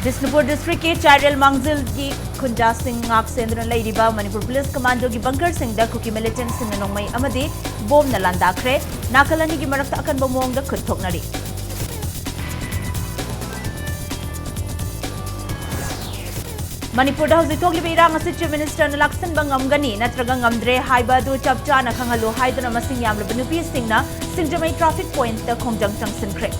Bisnupur district ke Chairel Mangzil ki khunja sing ngak sendra lairiba Manipur police commando ki bunker sing da kuki militant sing nongmai amadi bom na landakre nakalani ki marakta akan bomong da khutthoknari Manipur da hausi thokliba irang asi chief minister na laksan bangamgani natraga ngamdre haiba du chapcha na khangalu haidana masing yamlaba nupi sing na singjamai traffic point da khongjang changsinkre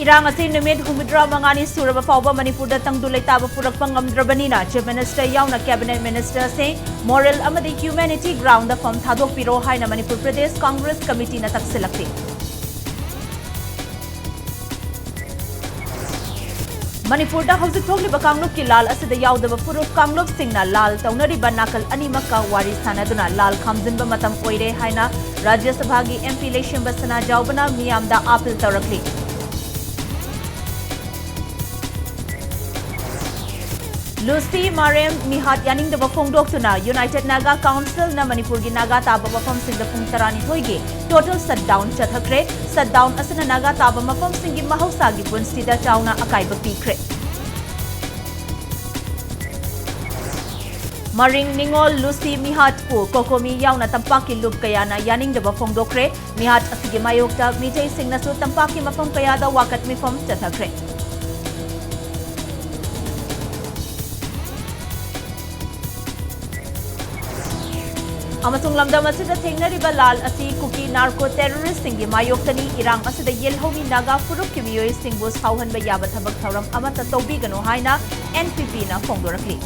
Irang asi numit humidra mangani suraba fauba Manipur da tangdu leitaba purakpa ngamdrabanina chief minister yauna cabinet minister se moral amadi humanity ground da form thadok piro haina Manipur Pradesh Congress committee na taksilakti Manipur da hausi thokliba kangluk ki lal asida yaudaba puruk kangluk singna lal taunariba nakal animaka wari sanaduna lal khamjinba matam oire haina Rajya Sabha gi MP election basana jaubana miyamda appeal tawrakli Lucy Marem Mihat Yaning the Bafongdok tuna United Naga Council na Manipur gi Naga Taba Mafam Sing the Pungtarani Hoigi total shutdown chathakre shutdown asana Naga Taba Mafam Sing gi Mahausa gi Punstida Chauna Akaiba Pikre Maring Ningol Lucy Mihat pu Kokomi Yauna Tampaki Lup Kayana Yaning the Bafongdokre Mihat Asigi Mayokta Mijay Sing na su Tampaki Mafam Kayada Wakat Mifam chathakre Amasung lamdam asida thengnariba lal asi kuki narco terrorist singi mayoktani irang asida yelhomi naga furuk ki miyoi singbu sauhanba yaba thabak thauram amata tawbigano haina NPP na phongdorakli